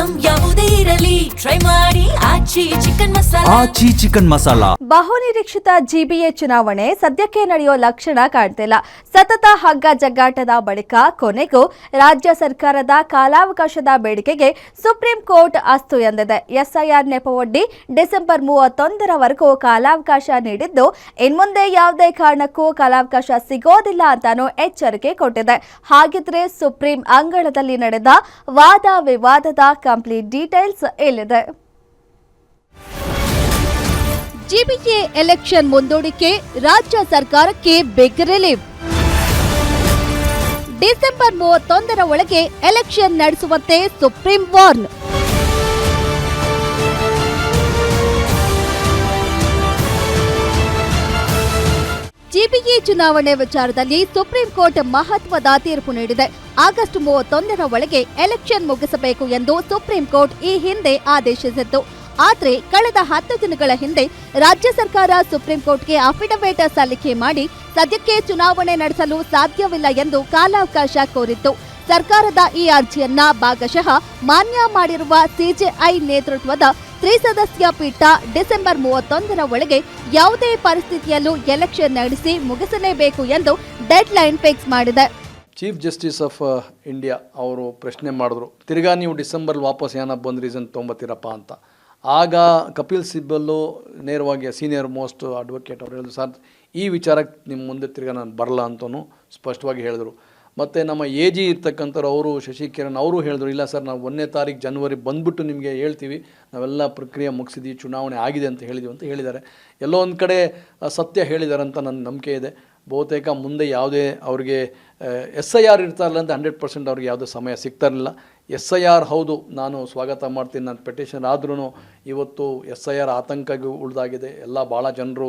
Item ಯಾವುದೇ ಇರಲಿ try ಮಾಡಿ ಆಚಿ ಚಿಕನ್ ಮಸಾಲಾ. ಬಹುನಿರೀಕ್ಷಿತ ಜಿಬಿಎ ಚುನಾವಣೆ ಸದ್ಯಕ್ಕೆ ನಡೆಯುವ ಲಕ್ಷಣ ಕಾಣ್ತಿಲ್ಲ. ಸತತ ಹಗ್ಗ ಜಗ್ಗಾಟದ ಬಳಿಕ ಕೊನೆಗೂ ರಾಜ್ಯ ಸರ್ಕಾರದ ಕಾಲಾವಕಾಶದ ಬೇಡಿಕೆಗೆ ಸುಪ್ರೀಂ ಕೋರ್ಟ್ ಅಸ್ತು ಎಂದಿದೆ. ಎಸ್ಐಆರ್ ನೆಪವೊಡ್ಡಿ ಡಿಸೆಂಬರ್ 31ರವರೆಗೂ ಕಾಲಾವಕಾಶ ನೀಡಿದ್ದು, ಇನ್ಮುಂದೆ ಯಾವುದೇ ಕಾರಣಕ್ಕೂ ಕಾಲಾವಕಾಶ ಸಿಗೋದಿಲ್ಲ ಅಂತಾನೂ ಎಚ್ಚರಿಕೆ ಕೊಟ್ಟಿದೆ. ಹಾಗಿದ್ರೆ ಸುಪ್ರೀಂ ಅಂಗಳದಲ್ಲಿ ನಡೆದ ವಾದ ವಿವಾದದ ಕಂಪ್ಲೀಟ್ ಡೀಟೇಲ್ಸ್ ಇಲ್ಲಿದೆ. ಜಿಬಿಎ ಎಲೆಕ್ಷನ್ ಮುಂದೂಡಿಕೆ, ರಾಜ್ಯ ಸರ್ಕಾರಕ್ಕೆ ಬಿಗ್ ರಿಲೀಫ್. ಡಿಸೆಂಬರ್ 31ರ ಒಳಗೆ ಎಲೆಕ್ಷನ್ ನಡೆಸುವಂತೆ ಸುಪ್ರೀಂ ವಾರ್ನ್. ಜಿಬಿಎ ಚುನಾವಣೆ ವಿಚಾರದಲ್ಲಿ ಸುಪ್ರೀಂ ಕೋರ್ಟ್ ಮಹತ್ವದ ತೀರ್ಪು ನೀಡಿದೆ. ಆಗಸ್ಟ್ 31ರ ಒಳಗೆ ಎಲೆಕ್ಷನ್ ಮುಗಿಸಬೇಕು ಎಂದು ಸುಪ್ರೀಂ ಕೋರ್ಟ್ ಈ ಹಿಂದೆ ಆದೇಶಿಸಿತ್ತು. ಆದರೆ ಕಳೆದ 10 ದಿನಗಳ ಹಿಂದೆ ರಾಜ್ಯ ಸರ್ಕಾರ ಸುಪ್ರೀಂ ಕೋರ್ಟ್ಗೆ ಅಫಿಡವಿಟ್ ಸಲ್ಲಿಕೆ ಮಾಡಿ ಸದ್ಯಕ್ಕೆ ಚುನಾವಣೆ ನಡೆಸಲು ಸಾಧ್ಯವಿಲ್ಲ ಎಂದು ಕಾಲಾವಕಾಶ ಕೋರಿತ್ತು. ಸರ್ಕಾರದ ಈ ಅರ್ಜಿಯನ್ನ ಭಾಗಶಃ ಮಾನ್ಯ ಮಾಡಿರುವ ಸಿಜೆಐ ನೇತೃತ್ವದ ತ್ರಿಸದಸ್ಯ ಪೀಠ ಡಿಸೆಂಬರ್ 31ರ ಒಳಗೆ ಯಾವುದೇ ಪರಿಸ್ಥಿತಿಯಲ್ಲೂ ಎಲೆಕ್ಷನ್ ನಡೆಸಿ ಮುಗಿಸಲೇಬೇಕು ಎಂದು ಡೆಡ್ ಲೈನ್ ಫಿಕ್ಸ್ ಮಾಡಿದೆ. ಚೀಫ್ ಜಸ್ಟಿಸ್ ಆಫ್ ಇಂಡಿಯಾ ಅವರು ಪ್ರಶ್ನೆ ಮಾಡಿದ್ರು, ತಿರ್ಗಾ ನೀವು ಡಿಸೆಂಬರ್ ವಾಪಸ್ ಏನೋ ಬಂದು ರೀಸನ್ ತೊಗೊಂಬತ್ತೀರಪ್ಪ ಅಂತ. ಆಗ ಕಪಿಲ್ ಸಿಬ್ಬಲ್ಲು ನೇರವಾಗಿ ಸೀನಿಯರ್ ಮೋಸ್ಟ್ ಅಡ್ವೊಕೇಟ್ ಅವರು ಹೇಳಿದ್ರು, ಸರ್ ಈ ವಿಚಾರಕ್ಕೆ ನಿಮ್ಮ ಮುಂದೆ ತಿರ್ಗಾ ನಾನು ಬರಲ್ಲ ಅಂತಲೂ ಸ್ಪಷ್ಟವಾಗಿ ಹೇಳಿದ್ರು. ಮತ್ತು ನಮ್ಮ ಎ ಜಿ ಇರ್ತಕ್ಕಂಥವ್ರು ಅವರು ಶಶಿಕಿರಣ್ ಅವರು ಹೇಳಿದ್ರು, ಇಲ್ಲ ಸರ್ ನಾವು 1ನೇ ತಾರೀಕು ಜನವರಿ ಬಂದುಬಿಟ್ಟು ನಿಮಗೆ ಹೇಳ್ತೀವಿ, ನಾವೆಲ್ಲ ಪ್ರಕ್ರಿಯೆ ಮುಗಿಸಿದ್ವಿ, ಚುನಾವಣೆ ಆಗಿದೆ ಅಂತ ಹೇಳಿದ್ದಾರೆ. ಎಲ್ಲೋ ಒಂದು ಕಡೆ ಸತ್ಯ ಹೇಳಿದ್ದಾರೆ ಅಂತ ನನ್ನ ನಂಬಿಕೆ ಇದೆ. ಬಹುತೇಕ ಮುಂದೆ ಯಾವುದೇ ಅವ್ರಿಗೆ SIR ಇರ್ತಾರಲ್ಲ ಅಂತ 100% ಅವ್ರಿಗೆ ಯಾವುದೇ ಸಮಯ ಸಿಗ್ತಾ ಇರಲಿಲ್ಲ. SIR ಹೌದು, ನಾನು ಸ್ವಾಗತ ಮಾಡ್ತೀನಿ, ನನ್ನ ಪೆಟಿಷನ್ ಆದ್ರೂ ಇವತ್ತು SIR ಆತಂಕಕ್ಕೆ ಉಳಿದಾಗಿದೆ. ಎಲ್ಲ ಭಾಳ ಜನರು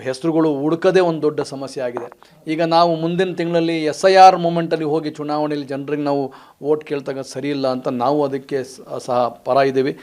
ಹೆಸರುಗಳು ಹುಡುಕದೇ ಒಂದು ದೊಡ್ಡ ಸಮಸ್ಯೆ ಆಗಿದೆ. ಈಗ ನಾವು ಮುಂದಿನ ತಿಂಗಳಲ್ಲಿ SIR ಮೂಮೆಂಟಲ್ಲಿ ಹೋಗಿ ಚುನಾವಣೆಯಲ್ಲಿ ಜನರಿಗೆ ನಾವು ವೋಟ್ ಕೇಳ್ತಕ್ಕ ಸರಿ ಇಲ್ಲ ಅಂತ ನಾವು ಅದಕ್ಕೆ ಸಹ ಪರ ಇದ್ದೀವಿ.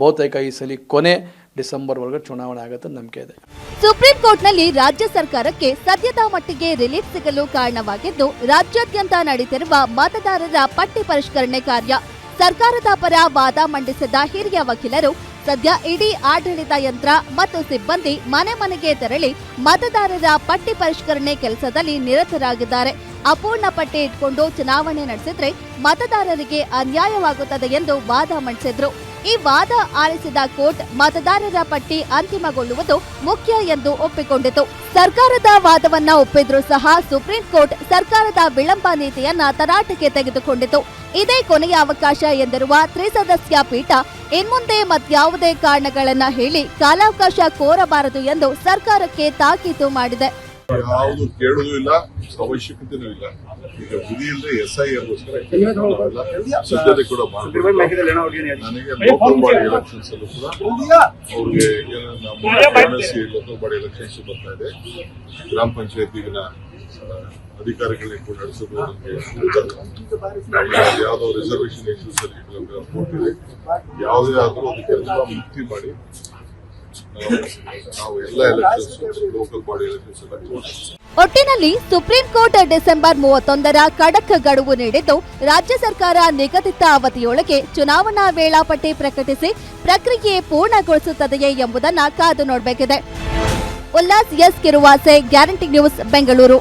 ಬಹುತೇಕ ಈ ಸಲ ಕೊನೆ ಡಿಸೆಂಬರ್ ಒಳಗೆ ಚುನಾವಣೆ ಆಗುತ್ತೆ ನಂಬಿಕೆ ಇದೆ. ಸುಪ್ರೀಂ ಕೋರ್ಟ್ನಲ್ಲಿ ರಾಜ್ಯ ಸರ್ಕಾರಕ್ಕೆ ಸದ್ಯದ ಮಟ್ಟಿಗೆ ರಿಲೀಫ್ ಸಿಗಲು ಕಾರಣವಾಗಿದ್ದು, ರಾಜ್ಯಾದ್ಯಂತ ನಡೆಯುತ್ತಿರುವ ಮತದಾರರ ಪಟ್ಟಿ ಪರಿಷ್ಕರಣೆ ಕಾರ್ಯ. ಸರ್ಕಾರದ ಪರ ವಾದ ಮಂಡಿಸಿದ ಹಿರಿಯ ವಕೀಲರು ಸದ್ಯ ಇಡೀ ಆಡಳಿತ ಯಂತ್ರ ಮತ್ತು ಸಿಬ್ಬಂದಿ ಮನೆ ಮನೆಗೆ ತೆರಳಿ ಮತದಾರರ ಪಟ್ಟಿ ಪರಿಷ್ಕರಣೆ ಕೆಲಸದಲ್ಲಿ ನಿರತರಾಗಿದ್ದಾರೆ. ಅಪೂರ್ಣ ಪಟ್ಟಿ ಇಟ್ಕೊಂಡು ಚುನಾವಣೆ ನಡೆಸಿದ್ರೆ ಮತದಾರರಿಗೆ ಅನ್ಯಾಯವಾಗುತ್ತದೆ ಎಂದು ವಾದ ಮಂಡಿಸಿದ್ರು. ಈ ವಾದ ಆಲಿಸಿದ ಕೋರ್ಟ್ ಮತದಾರರ ಪಟ್ಟಿ ಅಂತಿಮಗೊಳ್ಳುವುದು ಮುಖ್ಯ ಎಂದು ಒಪ್ಪಿಕೊಂಡಿತು. ಸರ್ಕಾರದ ವಾದವನ್ನ ಒಪ್ಪಿದ್ರೂ ಸಹ ಸುಪ್ರೀಂ ಕೋರ್ಟ್ ಸರ್ಕಾರದ ವಿಳಂಬ ನೀತಿಯನ್ನ ತರಾಟೆಗೆ ತೆಗೆದುಕೊಂಡಿತು. ಇದೇ ಕೊನೆಯ ಅವಕಾಶ ಎಂದಿರುವ ತ್ರಿಸದಸ್ಯ ಪೀಠ ಇನ್ಮುಂದೆ ಮತ್ಯಾವುದೇ ಕಾರಣಗಳನ್ನ ಹೇಳಿ ಕಾಲಾವಕಾಶ ಕೋರಬಾರದು ಎಂದು ಸರ್ಕಾರಕ್ಕೆ ತಾಕೀತು ಮಾಡಿದೆ. ಯಾವುದು ಕೇಳುವುದೂ ಇಲ್ಲ, ಅವಶ್ಯಕತೆಯೂ ಇಲ್ಲ. ಈಗ ವಿಧಿ ಇಲ್ಲದೆ SIRಗೋಸ್ಕರ ಸಿದ್ಧತೆ ಕೂಡ ಮಾಡಬೇಕು. ನನಗೆ ಲೋಕಲ್ ಬಾಡಿ ಎಲೆಕ್ಷನ್ಸ್ ಅಲ್ಲೂ ಕೂಡ ಅವ್ರಿಗೆ ಲೋಕಲ್ ಬಾಡಿ ಎಲೆಕ್ಷನ್ಸ್ ಬರ್ತಾ ಇದೆ. ಗ್ರಾಮ ಪಂಚಾಯತಿಗಿನ ಅಧಿಕಾರಿಗಳನ್ನ ಕೂಡ ನಡೆಸೋದು ಯಾವುದೋ ರಿಸರ್ವೇಷನ್ ಇಶ್ಯೂಸ್ ಅಲ್ಲಿ ಕೊಟ್ಟಿದೆ. ಯಾವುದೇ ಆದರೂ ಅದಕ್ಕೆ ಮುಕ್ತಿ ಮಾಡಿ ನಾವು ಎಲ್ಲ ಎಲೆಕ್ಷನ್ಸ್ ಲೋಕಲ್ ಬಾಡಿ ಎಲೆಕ್ಷನ್ಸ್ ಎಲ್ಲ. ಒಟ್ಟಿನಲ್ಲಿ ಸುಪ್ರೀಂ ಕೋರ್ಟ್ ಡಿಸೆಂಬರ್ 31ರ ಖಡಕ್ ಗಡುವು ನೀಡಿದ್ದು, ರಾಜ್ಯ ಸರ್ಕಾರ ನಿಗದಿತ ಅವಧಿಯೊಳಗೆ ಚುನಾವಣಾ ವೇಳಾಪಟ್ಟಿ ಪ್ರಕಟಿಸಿ ಪ್ರಕ್ರಿಯೆ ಪೂರ್ಣಗೊಳಿಸುತ್ತದೆಯೇ ಎಂಬುದನ್ನು ಕಾದು ನೋಡಬೇಕಿದೆ. Ullas S Kiruvase, guarantee news, Bengaluru.